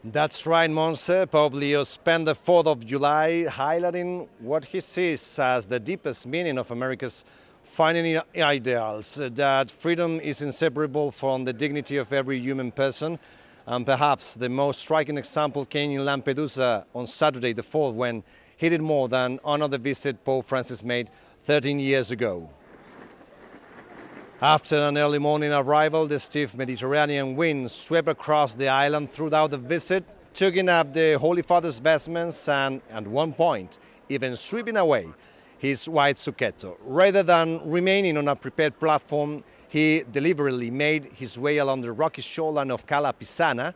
That's right, Monse. Pope Leo spent the 4th of July highlighting what he sees as the deepest meaning of America's founding ideals, that freedom is inseparable from the dignity of every human person. And perhaps the most striking example came in Lampedusa on Saturday the 4th, when he did more than honor the visit Pope Francis made 13 years ago. After an early morning arrival, the stiff Mediterranean wind swept across the island throughout the visit, tugging up the Holy Father's vestments and, at one point, even sweeping away his white succhetto. Rather than remaining on a prepared platform, he deliberately made his way along the rocky shoreline of Cala Pisana,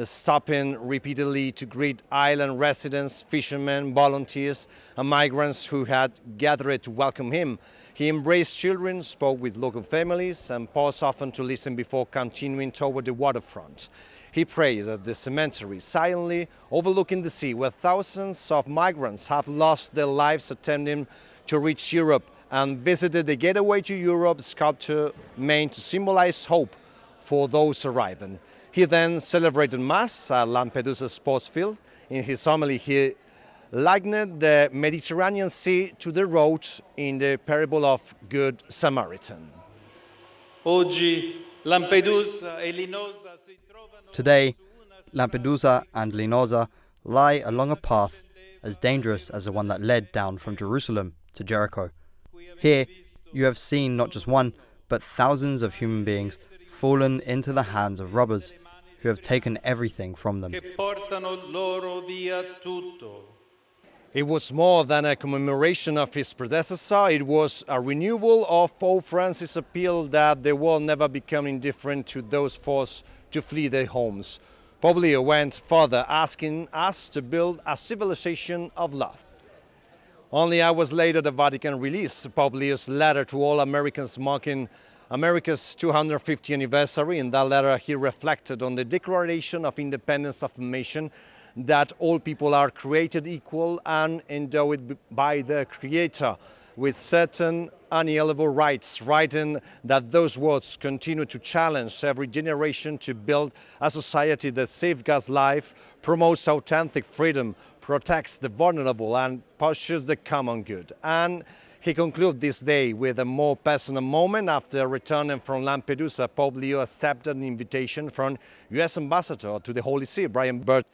stopping repeatedly to greet island residents, fishermen, volunteers, and migrants who had gathered to welcome him. He embraced children, spoke with local families, and paused often to listen before continuing toward the waterfront. He prayed at the cemetery, silently overlooking the sea, where thousands of migrants have lost their lives attempting to reach Europe, and visited the Gateway to Europe sculpture made to symbolize hope for those arriving. He then celebrated Mass at Lampedusa sports field. In his homily, he likened the Mediterranean Sea to the road in the parable of Good Samaritan. Today, Lampedusa and Linosa lie along a path as dangerous as the one that led down from Jerusalem to Jericho. Here, you have seen not just one, but thousands of human beings fallen into the hands of robbers who have taken everything from them. It was more than a commemoration of his predecessor. It was a renewal of Pope Francis' appeal that the world never become indifferent to those forced to flee their homes. Pope Leo went further, asking us to build a civilization of love. Only hours later, the Vatican released Pope Leo's letter to all Americans marking America's 250th anniversary. In that letter, he reflected on the Declaration of Independence affirmation that all people are created equal and endowed by their Creator with certain unalienable rights, writing that those words continue to challenge every generation to build a society that safeguards life, promotes authentic freedom, protects the vulnerable, and pursues the common good. And he concluded this day with a more personal moment. After returning from Lampedusa, Pope Leo accepted an invitation from U.S. Ambassador to the Holy See, Brian Burch,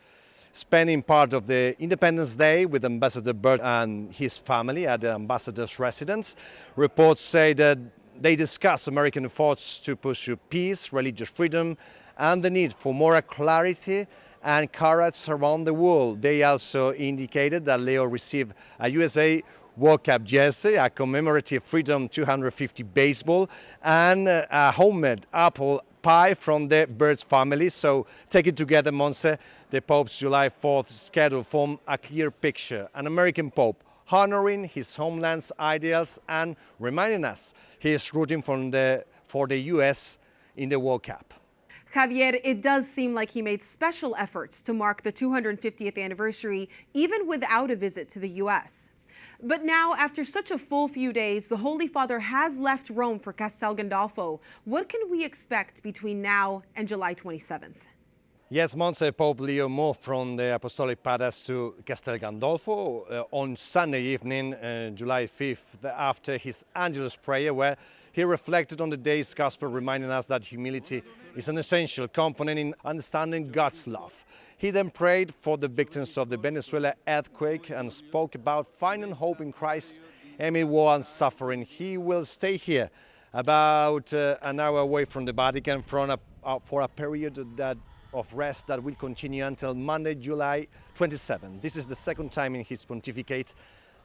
spending part of the Independence Day with Ambassador Burch and his family at the ambassador's residence. Reports say that they discussed American efforts to pursue peace, religious freedom, and the need for moral clarity and courage around the world. They also indicated that Leo received a USA World Cup jersey, a commemorative Freedom 250 baseball, and a homemade apple pie from the Burch family. So taken together, Monse, the Pope's July 4th schedule formed a clear picture. An American Pope honoring his homeland's ideals and reminding us he is rooting for the U.S. in the World Cup. Javier, it does seem like he made special efforts to mark the 250th anniversary, even without a visit to the U.S. But now, after such a full few days, the Holy Father has left Rome for Castel Gandolfo. What can we expect between now and July 27th? Yes, Monse, Pope Leo moved from the Apostolic Palace to Castel Gandolfo on Sunday evening, July 5th, after his Angelus prayer, where he reflected on the day's gospel, reminding us that humility is an essential component in understanding God's love. He then prayed for the victims of the Venezuela earthquake and spoke about finding hope in Christ amid war and suffering. He will stay here about an hour away from the Vatican for a period of rest that will continue until Monday, July 27. This is the second time in his pontificate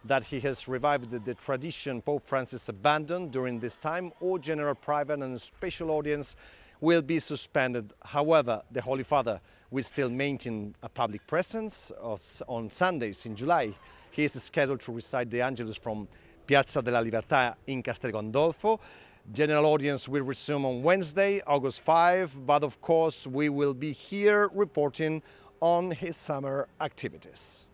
that he has revived the tradition Pope Francis abandoned. During this time, all general, private, and special audience will be suspended. However, the Holy Father will still maintain a public presence on Sundays in July. He is scheduled to recite the Angelus from Piazza della Libertà in Castel Gandolfo. General audience will resume on Wednesday, August 5, but of course we will be here reporting on his summer activities.